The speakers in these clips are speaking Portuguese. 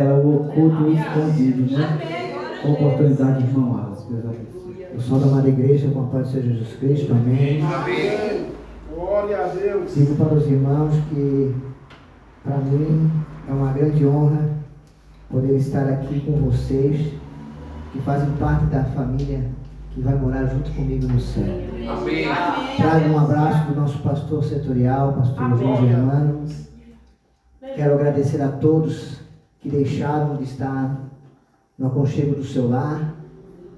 É o oculto e escondido, né? Com oportunidade, irmão Alas. Eu sou da amada igreja, com a paz do Senhor Jesus Cristo, amém. Amém. Glória a Deus. Digo para os irmãos que, para mim, é uma grande honra poder estar aqui com vocês, que fazem parte da família que vai morar junto comigo no céu. Amém. Trago um abraço do nosso pastor setorial, pastor João Germano. Quero agradecer a todos que deixaram de estar no aconchego do seu lar,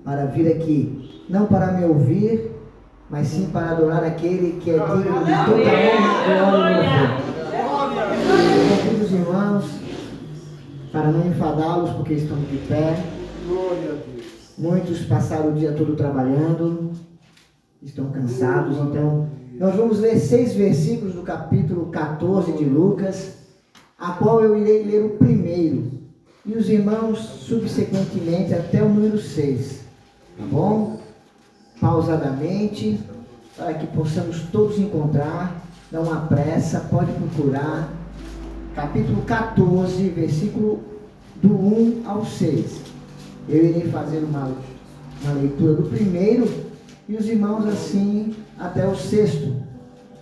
para vir aqui, não para me ouvir, mas sim para adorar aquele que é digno de toda honra, glória e louvor. Eu convido os irmãos para não enfadá-los, porque estão de pé. Glória a Deus. Muitos passaram o dia todo trabalhando, estão cansados, então nós vamos ler 6 versículos do capítulo 14 de Lucas, a qual eu irei ler o primeiro, e os irmãos subsequentemente até o número 6, tá bom? Pausadamente, para que possamos todos encontrar, não há pressa, pode procurar, capítulo 14, versículo do 1 ao 6. Eu irei fazer uma leitura do primeiro, e os irmãos assim até o 6,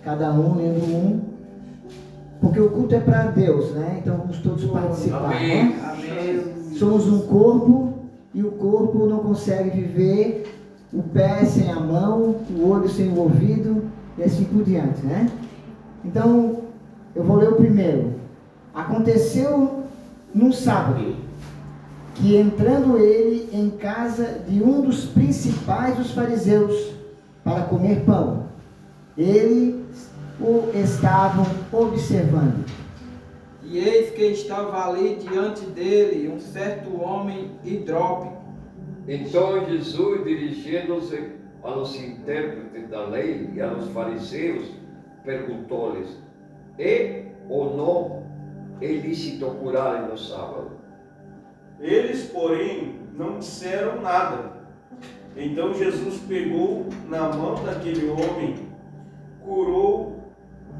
cada um lendo um, porque o culto é para Deus, né? Então vamos todos participar, né? Amém. Somos um corpo, e o corpo não consegue viver, o pé sem a mão, o olho sem o ouvido, e assim por diante, né? Então, eu vou ler o primeiro. Aconteceu num sábado, que entrando ele em casa de um dos principais dos fariseus, para comer pão, ele o estavam observando. E eis que estava ali diante dele um certo homem hidrópico. Então Jesus, dirigindo-se aos intérpretes da lei e aos fariseus, perguntou-lhes: é ou não lícito curar no sábado? Eles, porém, não disseram nada. Então Jesus pegou na mão daquele homem, curou,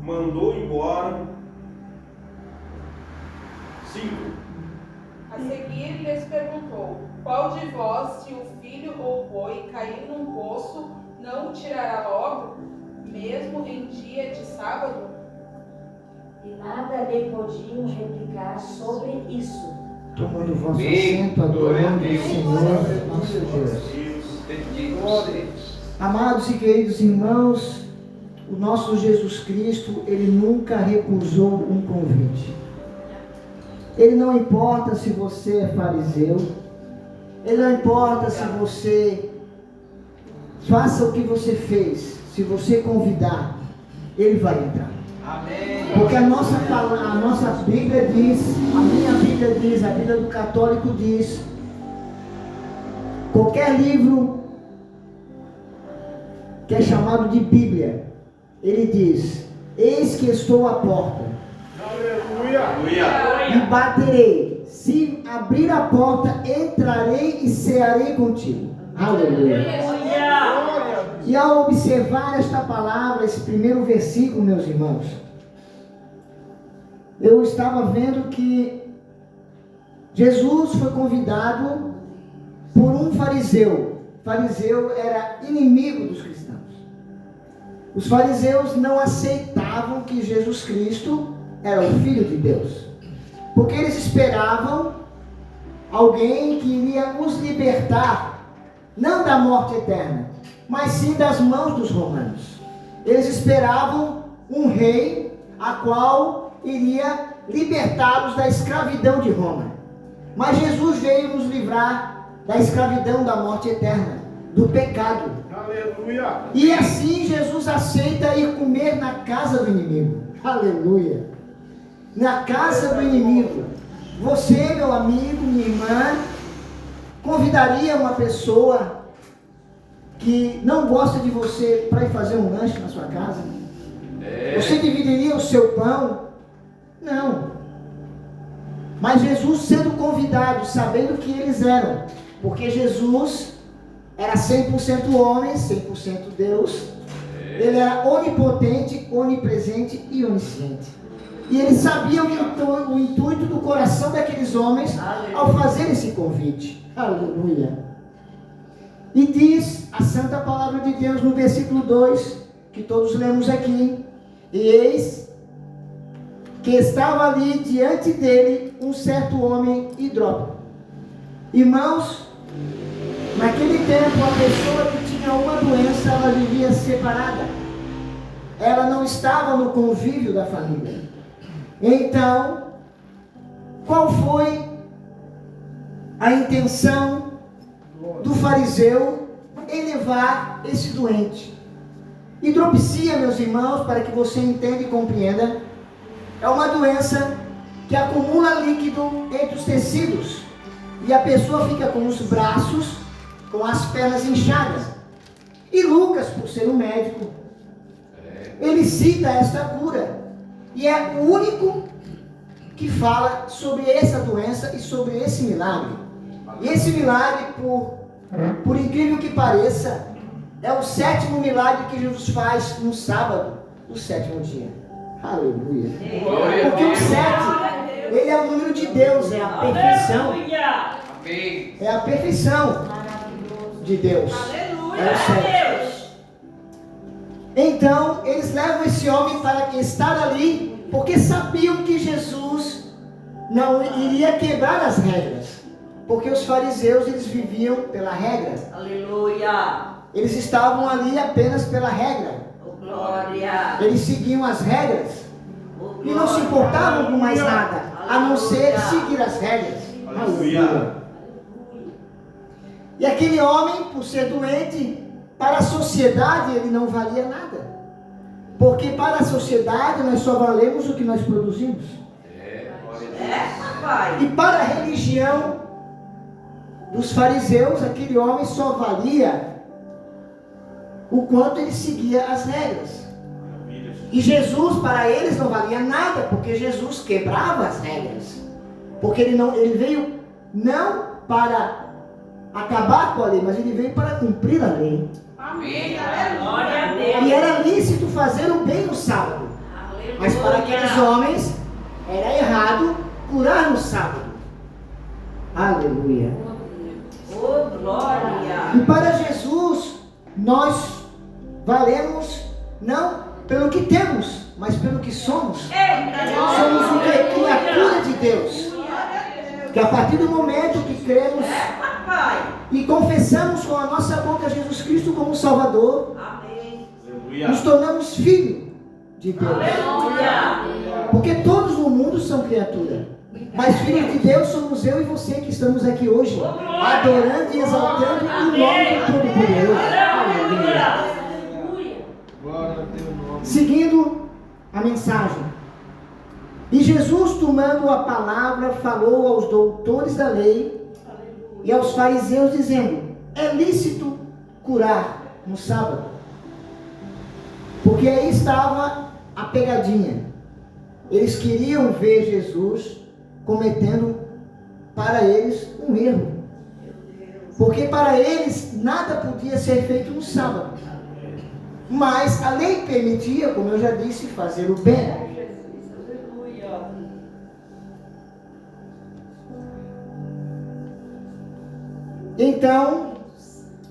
mandou embora. 5. A seguir lhes perguntou: qual de vós, se o filho ou o boi cair num poço, não o tirará logo, mesmo em dia de sábado? E nada lhe podiam replicar sobre isso. Tomando o vosso assento, adorando o Senhor, nosso Deus. Amados e queridos irmãos, o nosso Jesus Cristo, Ele nunca recusou um convite. Ele não importa se você é fariseu, Ele não importa se você faça o que você fez, se você convidar, Ele vai entrar. Amém. Porque a nossa Bíblia diz, a minha Bíblia diz, a Bíblia do católico diz, qualquer livro que é chamado de Bíblia, ele diz: eis que estou à porta, Aleluia. e baterei, se abrir a porta, entrarei e cearei contigo. Aleluia. Glória a Deus. E ao observar esta palavra, esse primeiro versículo, meus irmãos, eu estava vendo que Jesus foi convidado por um fariseu. O fariseu era inimigo dos cristãos. Os fariseus não aceitavam que Jesus Cristo era o Filho de Deus, porque eles esperavam alguém que iria os libertar, não da morte eterna, mas sim das mãos dos romanos. Eles esperavam um rei a qual iria libertá-los da escravidão de Roma. Mas Jesus veio nos livrar da escravidão da morte eterna, do pecado. Aleluia. E assim Jesus aceita ir comer na casa do inimigo. Aleluia. Na casa do inimigo. Você, meu amigo, minha irmã, convidaria uma pessoa que não gosta de você para ir fazer um lanche na sua casa? Você dividiria o seu pão? Não. Mas Jesus sendo convidado, sabendo que eles eram, porque Jesus era 100% homem, 100% Deus. Ele era onipotente, onipresente e onisciente. E eles sabiam o intuito do coração daqueles homens ao fazer esse convite. Aleluia. E diz a santa palavra de Deus no versículo 2, que todos lemos aqui: e eis que estava ali diante dele um certo homem hidrópico. Irmãos, naquele tempo a pessoa que tinha uma doença, ela vivia separada. Ela não estava no convívio da família. Então, qual foi a intenção do fariseu em levar esse doente? Hidropsia, meus irmãos, para que você entenda e compreenda, é uma doença que acumula líquido entre os tecidos e a pessoa fica com os braços, com as pernas inchadas. E Lucas, por ser um médico, ele cita esta cura e é o único que fala sobre essa doença e sobre esse milagre. E esse milagre, por incrível que pareça, é o 7º milagre que Jesus faz no sábado, o 7º dia. Aleluia. Porque o 7, ele é o número de Deus, é a perfeição. É a perfeição de Dedeus. É o 7. Então, eles levam esse homem para estar ali, porque sabiam que Jesus não iria quebrar as regras. Porque os fariseus, eles viviam pela regra. Aleluia. Eles estavam ali apenas pela regra. Oh, glória. Eles seguiam as regras e não se importavam com mais nada, a não ser seguir as regras. Aleluia. E aquele homem, por ser doente, para a sociedade ele não valia nada. Porque para a sociedade nós só valemos o que nós produzimos. Papai. E para a religião dos fariseus, aquele homem só valia o quanto ele seguia as regras. E Jesus, para eles, não valia nada, porque Jesus quebrava as regras. Porque ele veio não para acabar com a lei, mas ele veio para cumprir a lei. Amém. Glória a Deus. E era lícito fazer o bem no sábado. Aleluia. Mas para aqueles homens, era errado curar no sábado. Aleluia. Oh, glória. E para Jesus, nós valemos não pelo que temos, mas pelo que somos. Somos uma criatura de Deus. Que a partir do momento que cremos e confessamos com a nossa boca Jesus Cristo como Salvador, nos tornamos filhos de Deus. Porque todos no mundo são criaturas. Mas filhos de Deus somos eu e você que estamos aqui hoje, adorando e exaltando o nome do Todo-Poderoso. Aleluia. Seguindo a mensagem. E Jesus, tomando a palavra, falou aos doutores da lei e aos fariseus, dizendo: é lícito curar no sábado? Porque aí estava a pegadinha. Eles queriam ver Jesus cometendo para eles um erro. Porque para eles nada podia ser feito no sábado. Mas a lei permitia, como eu já disse, fazer o bem. Então,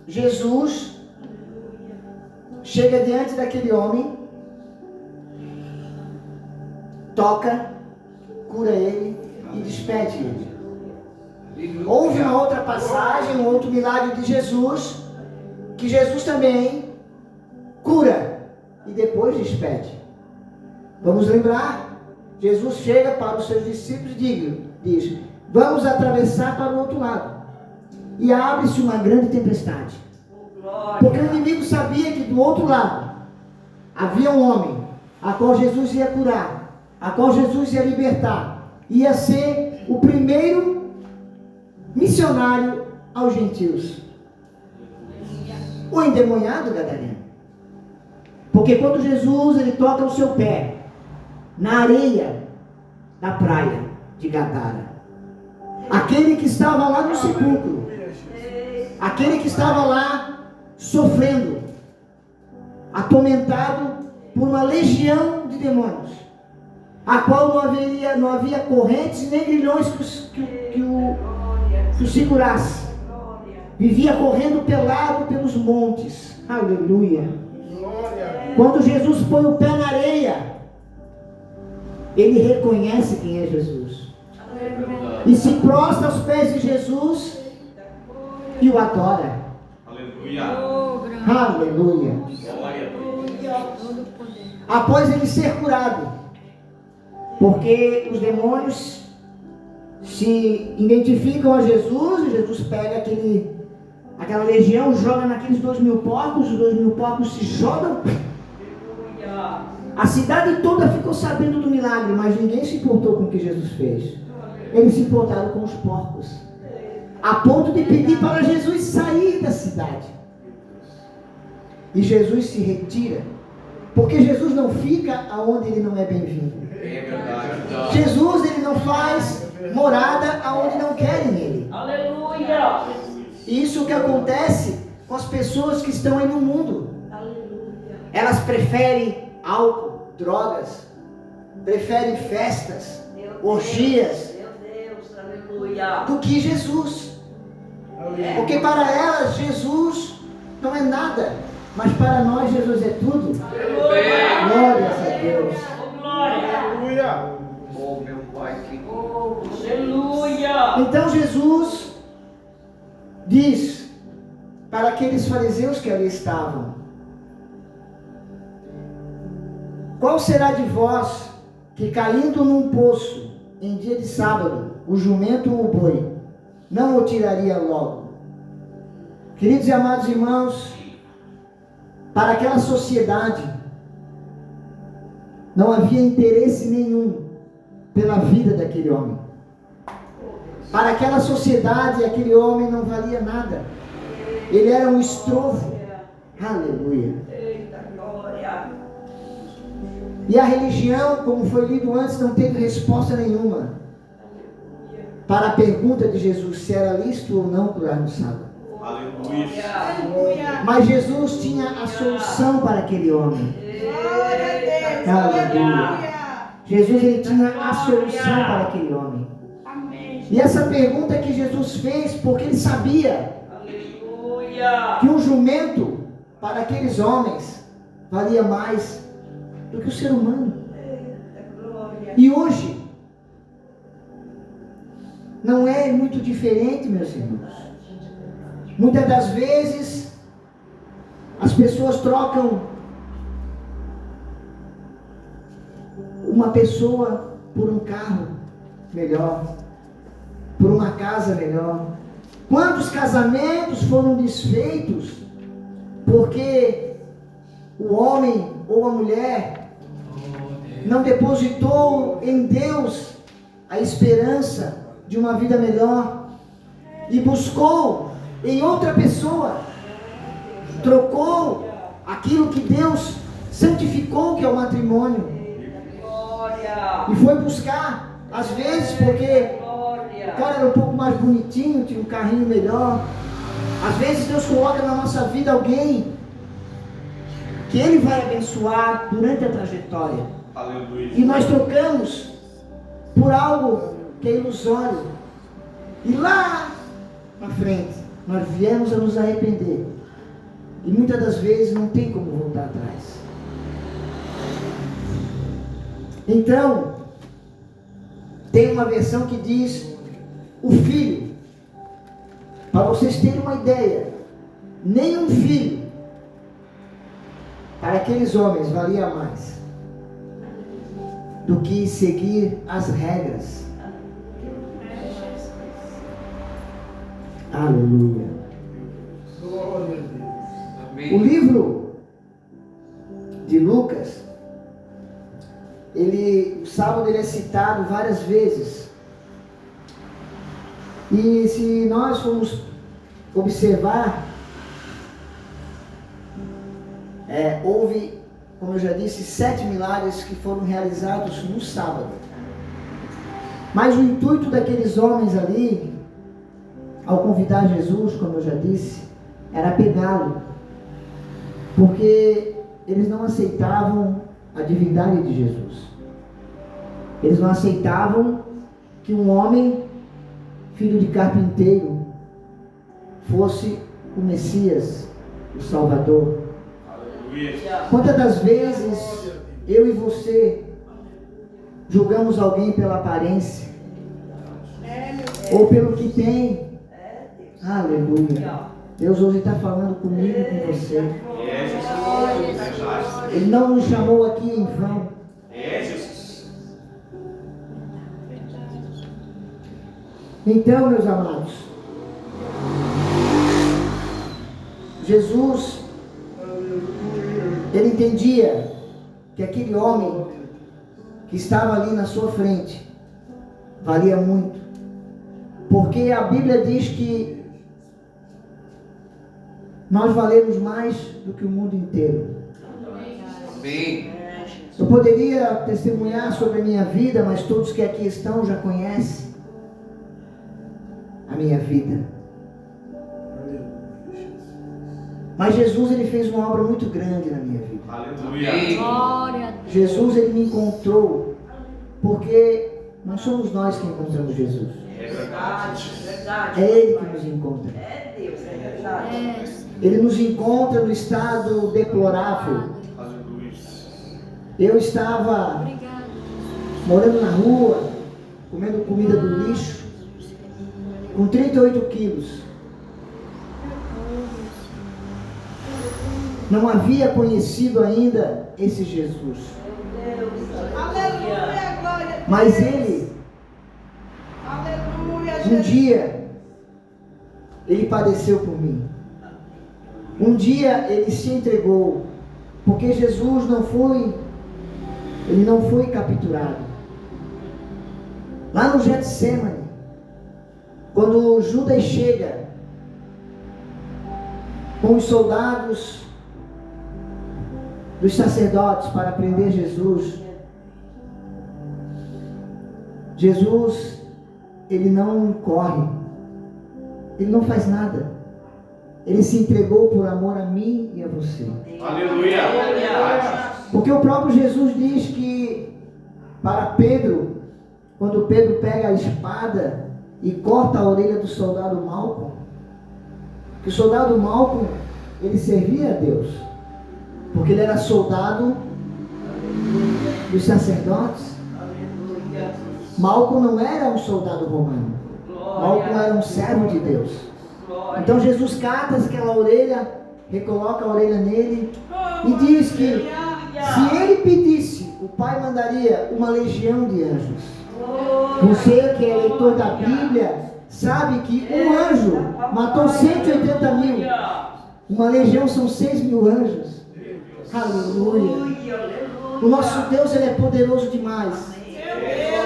Jesus chega diante daquele homem, toca, cura ele e despede ele. Houve uma outra passagem, um outro milagre de Jesus, que Jesus também cura e depois despede. Vamos lembrar, Jesus chega para os seus discípulos e diz: vamos atravessar para o outro lado. E abre-se uma grande tempestade. Porque o inimigo sabia que do outro lado havia um homem a qual Jesus ia curar, a qual Jesus ia libertar, ia ser o primeiro missionário aos gentios. O endemoniado gadareno. Porque quando Jesus ele toca o seu pé na areia da praia de Gadara, aquele que estava lá no sepulcro, aquele que estava lá sofrendo, atormentado por uma legião de demônios, a qual não havia correntes nem grilhões que o segurasse. Vivia correndo pelado pelos montes. Aleluia. Quando Jesus põe o pé na areia, ele reconhece quem é Jesus. E se prostra aos pés de Jesus e o adora. Aleluia. Aleluia. Glória a Deus. Após ele ser curado, porque os demônios se identificam a Jesus, e Jesus pega aquela legião, joga naqueles 2.000 porcos, os 2.000 porcos se jogam. A cidade toda ficou sabendo do milagre, mas ninguém se importou com o que Jesus fez. Eles se importaram com os porcos, a ponto de pedir para Jesus sair da cidade. E Jesus se retira, porque Jesus não fica aonde ele não é bem-vindo. É verdade. Jesus, ele não faz morada aonde não querem ele. Aleluia. Isso que acontece com as pessoas que estão aí no mundo. Aleluia. Elas preferem álcool, drogas, preferem festas, orgias, Meu Deus, aleluia. do que Jesus. Porque para elas Jesus não é nada, mas para nós Jesus é tudo. Glórias a Deus. Glória. Aleluia. Oh, meu Pai, que Aleluia. Então Jesus diz para aqueles fariseus que ali estavam: qual será de vós que, caindo num poço em dia de sábado, o jumento ou o boi não o tiraria logo? Queridos e amados irmãos, para aquela sociedade não havia interesse nenhum pela vida daquele homem. Para aquela sociedade, aquele homem não valia nada. Ele era um estrovo. Aleluia. Eita glória. E a religião, como foi lido antes, não teve resposta nenhuma para a pergunta de Jesus se era lícito ou não curar no sábado. Aleluia. Mas Jesus tinha a solução para aquele homem. Aleluia. Jesus, ele tinha a solução para aquele homem. E essa pergunta que Jesus fez, porque ele sabia Aleluia. que um jumento para aqueles homens valia mais do que o ser humano. Glória. E hoje não é muito diferente, meus irmãos. Muitas das vezes as pessoas trocam uma pessoa por um carro melhor, por uma casa melhor. Quantos casamentos foram desfeitos porque o homem ou a mulher não depositou em Deus a esperança de uma vida melhor e buscou em outra pessoa, trocou aquilo que Deus santificou, que é o matrimônio, Glória. e foi buscar, às vezes porque o cara era um pouco mais bonitinho, tinha um carrinho melhor. Às vezes Deus coloca na nossa vida alguém que Ele vai abençoar durante a trajetória. Aleluia. E nós trocamos por algo que é ilusório. E lá na frente, nós viemos a nos arrepender. E muitas das vezes não tem como voltar atrás. Então, tem uma versão que diz: o filho, para vocês terem uma ideia, nenhum filho para aqueles homens valia mais do que seguir as regras. Aleluia. O amém. livro de Lucas, o sábado ele é citado várias vezes. E se nós formos observar, houve, como eu já disse, 7 milagres que foram realizados no sábado. Mas o intuito daqueles homens ali, ao convidar Jesus, como eu já disse, era pegá-lo. Porque eles não aceitavam a divindade de Jesus. Eles não aceitavam que um homem, filho de carpinteiro, fosse o Messias, o Salvador. Aleluia. Quantas das vezes eu e você julgamos alguém pela aparência ou pelo que tem? Aleluia. Deus hoje está falando comigo e com você. É, Jesus. Ele não nos chamou aqui em vão. É, Jesus. Então, meus amados, Jesus, ele entendia que aquele homem que estava ali na sua frente valia muito, porque a Bíblia diz que nós valemos mais do que o mundo inteiro. Amém. Eu poderia testemunhar sobre a minha vida, mas todos que aqui estão já conhecem a minha vida. Mas Jesus, ele fez uma obra muito grande na minha vida. Aleluia. Glória a Deus. Jesus, ele me encontrou, porque não somos nós que encontramos Jesus. É verdade. Verdade. É Ele que nos encontra. É Deus, é verdade. Ele nos encontra no estado deplorável. Aleluia. Eu estava morando na rua, comendo comida do lixo, com 38 quilos. Não havia conhecido ainda esse Jesus. Aleluia, glória a Deus. Mas ele, Aleluia, um Jesus. dia, ele padeceu por mim. Um dia ele se entregou, porque Jesus ele não foi capturado. Lá no Getsemane, quando Judas chega com os soldados dos sacerdotes para prender Jesus, ele não corre, ele não faz nada, ele se entregou por amor a mim e a você. Aleluia. Porque o próprio Jesus diz que para Pedro, quando Pedro pega a espada e corta a orelha do soldado Malco, que o soldado Malco, ele servia a Deus, porque ele era soldado dos sacerdotes. Malco não era um soldado romano, Malco era um servo de Deus. Então Jesus cata aquela orelha, recoloca a orelha nele e diz que se ele pedisse, o Pai mandaria uma legião de anjos. Você que é leitor da Bíblia sabe que um anjo matou 180 mil. Uma legião são 6 mil anjos. Aleluia. O nosso Deus, ele é poderoso demais.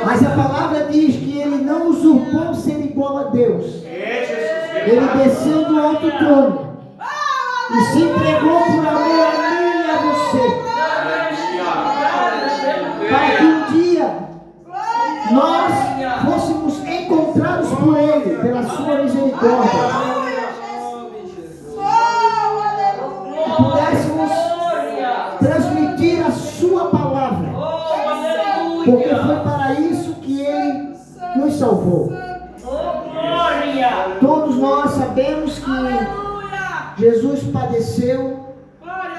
Mas a palavra diz que ele não usurpou ser igual a Deus. Ele desceu do alto trono e se entregou por amor a mim e a você, para que um dia nós fôssemos encontrados por Ele, pela sua misericórdia, e pudéssemos transmitir a sua palavra, porque foi para isso que Ele nos salvou. Todos nós sabemos que Jesus padeceu,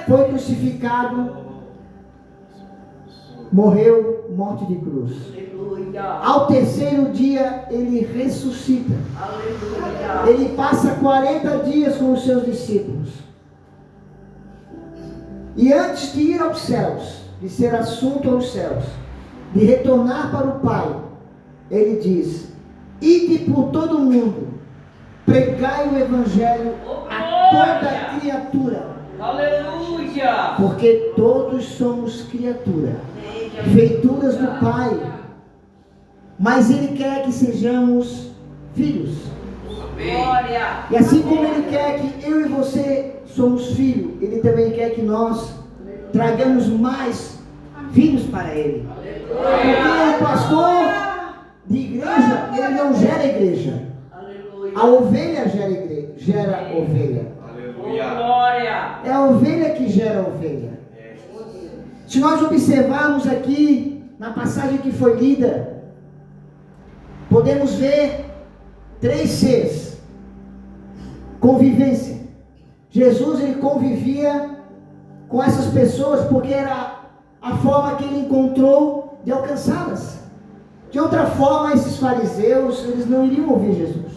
foi crucificado, morreu morte de cruz. Ao terceiro dia ele ressuscita. Ele passa 40 dias com os seus discípulos. E antes de ir aos céus, de ser assunto aos céus, de retornar para o Pai, ele diz: ide por todo o mundo, pregai o Evangelho a toda criatura. Aleluia! Porque todos somos criatura, feituras do Pai. Mas Ele quer que sejamos filhos. Glória! E assim como Ele quer que eu e você somos filhos, Ele também quer que nós tragamos mais filhos para Ele. Porque o pastor de igreja, ele não gera igreja. A ovelha gera ovelha. Glória! É a ovelha que gera a ovelha. Se nós observarmos aqui na passagem que foi lida, podemos ver 3 Cs. Convivência. Jesus, ele convivia com essas pessoas porque era a forma que ele encontrou de alcançá-las. De outra forma, esses fariseus, eles não iriam ouvir Jesus.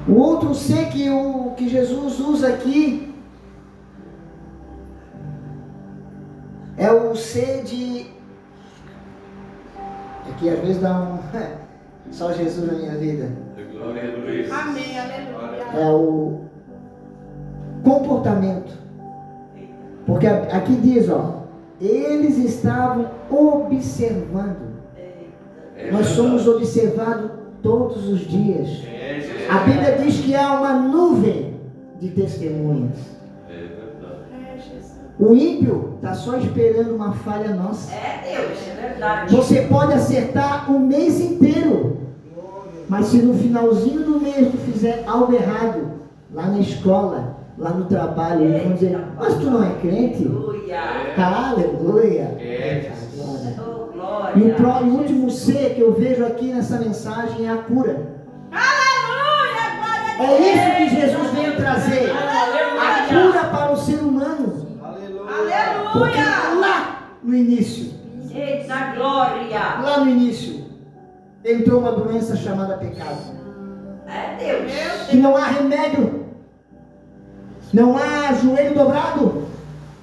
O outro C que Jesus usa aqui é o C de... Aqui às vezes dá um... Só Jesus na minha vida. Glória a Deus. Amém, aleluia. É o comportamento. Porque aqui diz, ó, eles estavam observando. Nós somos observados todos os dias. A Bíblia diz que há uma nuvem de testemunhas. O ímpio está só esperando uma falha nossa. É verdade. Você pode acertar o mês inteiro, mas se no finalzinho do mês tu fizer algo errado, lá na escola, lá no trabalho, eles vão dizer, mas tu não é crente? Aleluia! E o último C que eu vejo aqui nessa mensagem é a cura. É isso que Jesus veio trazer. A cura para o ser humano. Porque lá no início, Eita glória. lá no início, entrou uma doença chamada pecado. É Deus. Que não há remédio, não há joelho dobrado,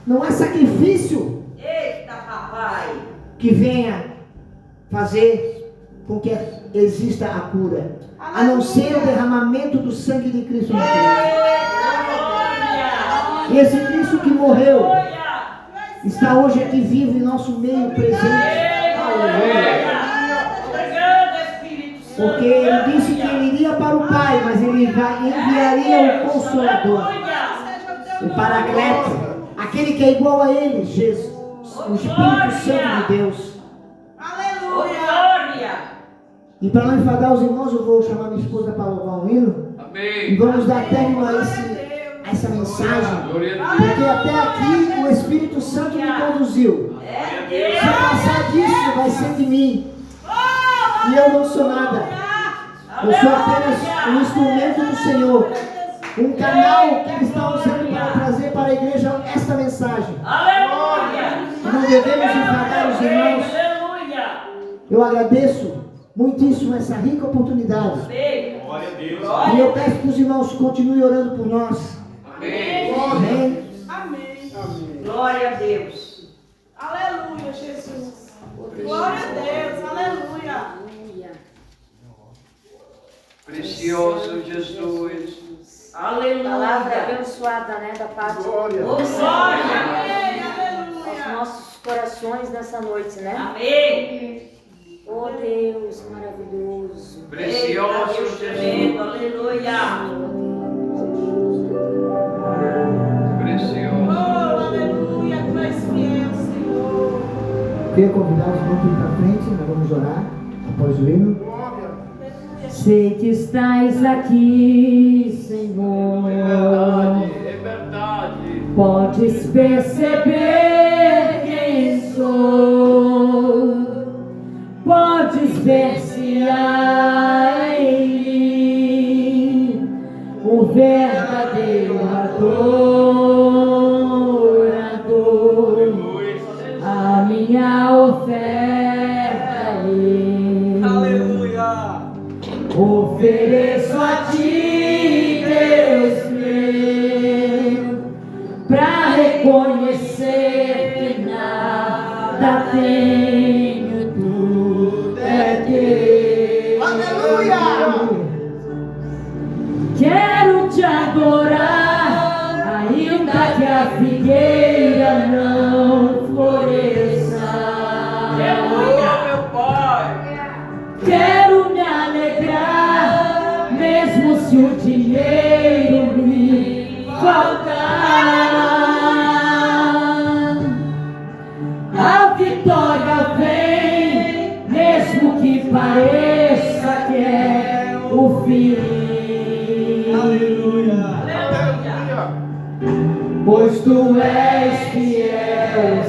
não há sacrifício Eita papai. que venha fazer com que exista a cura, a não ser o derramamento do sangue de Cristo na cruz. E esse Cristo que morreu está hoje aqui vivo em nosso meio presente. Aleluia. Porque ele disse que ele iria para o Pai, mas ele enviaria o Consolador, o Paracleto, aquele que é igual a ele, Jesus, o Espírito Santo de Deus. E para não enfadar os irmãos, eu vou chamar minha esposa para louvar um hino. E vamos dar término a essa mensagem. Porque até aqui o Espírito Santo me conduziu. Se passar disso, vai ser de mim. E eu não sou nada. Eu sou apenas um instrumento do Senhor. Um canal que Ele está usando para trazer para a igreja esta mensagem. E não devemos enfadar os irmãos. Eu agradeço muitíssimo essa rica oportunidade. Glória a Deus. E eu peço que os irmãos continuem orando por nós. Amém. Amém. Glória a Deus. Aleluia, Jesus. Glória a Deus, aleluia. Precioso Jesus. Aleluia. Palavra abençoada, né, da parte Amém, aos aleluia. nossos corações nessa noite, né? Amém. Oh Deus maravilhoso. Precioso Jesus. Aleluia. Oh, Precioso. aleluia, tu és fiel, Senhor. Queria convidar os irmãos para ir para frente, nós vamos orar após o hino. Sei que estás aqui, Senhor. É verdade. Podes perceber quem sou. Podes ver se há em mim um verdadeiro adorador. A minha oferta é Aleluia. ofereço a ti, Deus meu, pra reconhecer que nada tenho, tudo é teu. Aleluia! Quero te adorar, ainda que a figueira não floresça. Oh, meu Pai. Quero me alegrar, mesmo se o dinheiro me faltar. A vitória vem, mesmo que pareça que é o fim. Pois tu és fiel,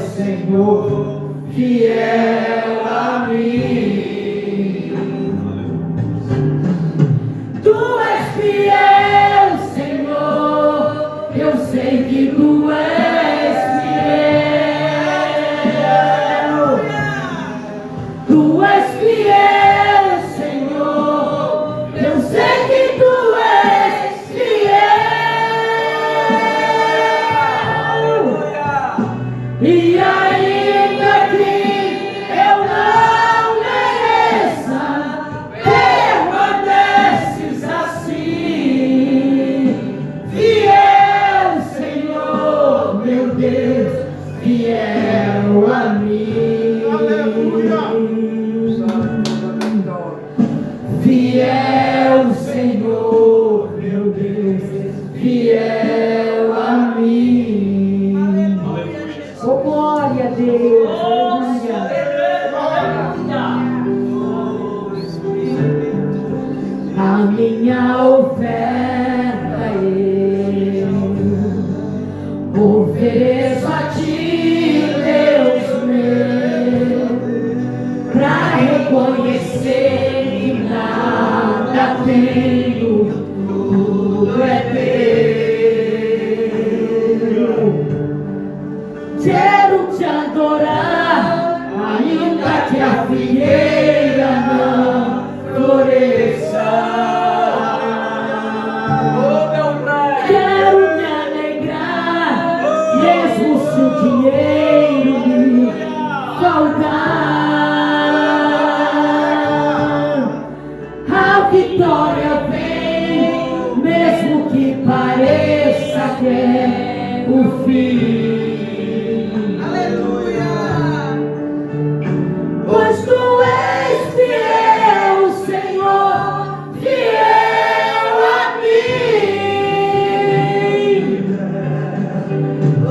fiel Senhor, meu Deus, fiel a mim. Oh, glória a Deus, aleluia. A minha oferta eu ofereço a ti, Deus meu, pra reconhecer que nada tenho, tudo é teu. Quero te adorar, ainda que a figueira não floresça. Quero me alegrar, mesmo se o dinheiro me faltar. A vitória vem, mesmo que pareça que é o fim. Aleluia! Pois tu és fiel, Senhor, fiel a mim.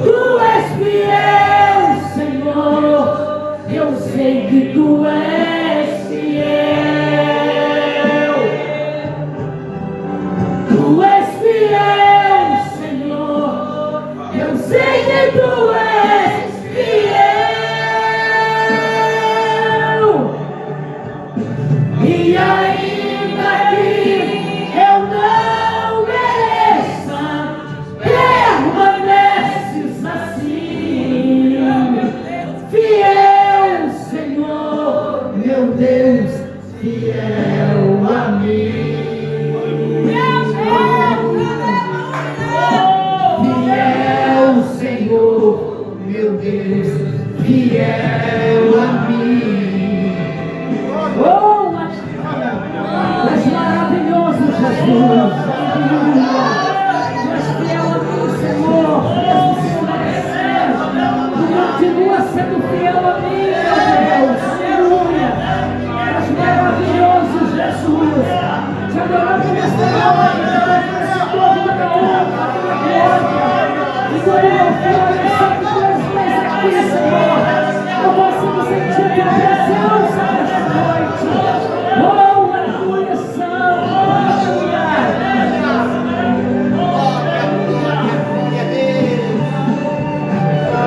Tu és fiel, Senhor, eu sei que tu és fiel. Tu és fiel, Senhor, eu sei que tu és fiel. E ainda que eu não mereça, permaneces assim. Fiel, Senhor, meu Deus, fiel a mim. Fiel, Senhor, meu Deus, fiel a mim. Oh, mas maravilhoso, Jesus. Aleluia. Tu és fiel a mim, Senhor. Mesmo sem merecer, tu continua sendo fiel a mim, meu Deus. Aleluia. És maravilhoso, Jesus. Te adoramos nesta noite, nesse povo da honra, da glória. E por louvor, eu sei que tu és mais aqui, Senhor. Eu consigo sentir tua presença nesta noite. Oh, aleluia, Santo, aleluia.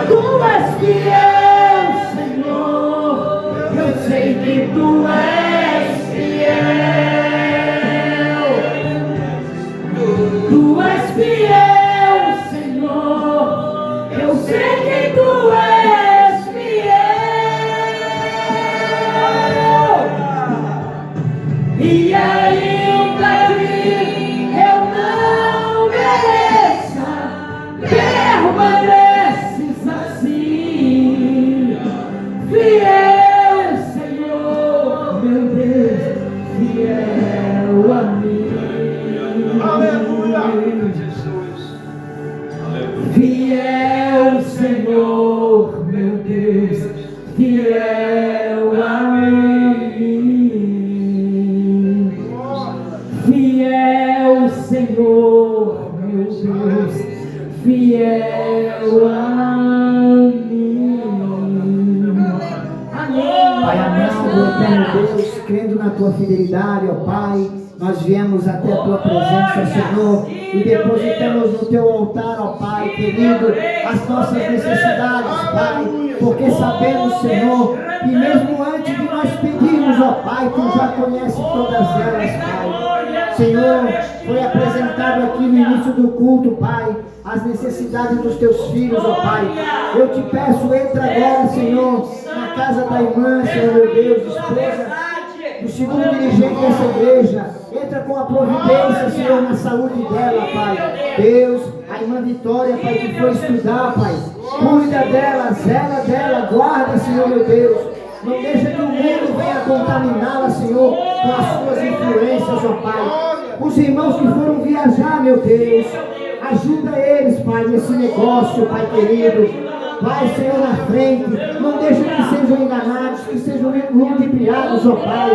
Tu és fiel, Senhor. Eu sei que tu és fiel. Tu és fiel, Senhor. Eu sei que tu és fiel. E ainda que eu não mereça, permaneces assim. Fiel, Senhor, meu Deus, fiel a mim. Aleluia, Jesus. Fiel, Senhor, meu Deus, fiel a mim. Fiel, Senhor, meu Deus, fiel a mim. Amém. Pai amado, eterno Deus, crendo na tua fidelidade, ó Pai, nós viemos até a tua presença, Senhor, e depositamos no teu altar, ó Pai, querido, as nossas necessidades, Pai, porque sabemos, Senhor, que mesmo antes de nós pedirmos, ó Pai, tu já conheces todas elas, Pai. Senhor, foi apresentado aqui no início do culto, Pai, as necessidades dos teus filhos, ó Pai. Eu te peço, entra agora, Senhor, na casa da irmã, Senhor, meu Deus, esposa do segundo dirigente dessa igreja. Entra com a providência, Senhor, na saúde dela, Pai. Deus, a irmã Vitória, Pai, que foi estudar, Pai. Cuida dela, zela dela, guarda, Senhor, meu Deus. Não deixa que o mundo venha contaminá-la, Senhor, com as suas influências, ó Pai. Os irmãos que foram viajar, meu Deus, ajuda eles, Pai, nesse negócio, Pai querido. Vai, Senhor, na frente. Não deixa que sejam enganados, que sejam ludibriados, ó Pai.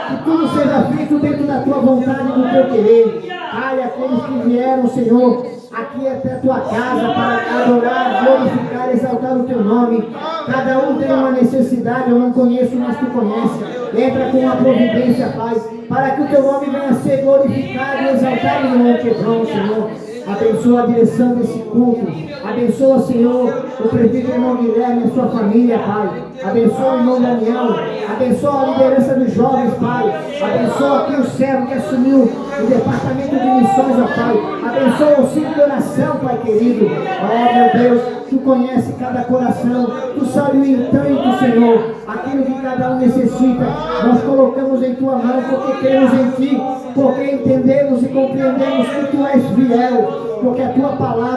que tudo seja feito dentro da tua vontade e do teu querer. Pai, aqueles que vieram, Senhor, aqui até a tua casa para adorar, glorificar, exaltar o teu nome. Cada um tem uma necessidade, eu não conheço, mas tu conheces. Entra com a providência, Pai, para que o teu nome venha a ser glorificado e exaltado no Monte Hebron, Senhor. Abençoa a direção desse culto. Abençoa, Senhor, o presbítero irmão Guilherme e a sua família, Pai. Abençoa o irmão Daniel. Abençoa a liderança dos jovens, Pai. Abençoa aqui o servo que assumiu o departamento de missões, ó Pai. Abençoa o ciclo de oração, Pai querido. Ó, meu Deus, tu conhece cada coração. Tu sabe o intento, Senhor. Aquilo que cada um necessita. Nós colocamos em tua mão porque cremos em ti. Porque entendemos e compreendemos que tu és fiel. Porque a tua palavra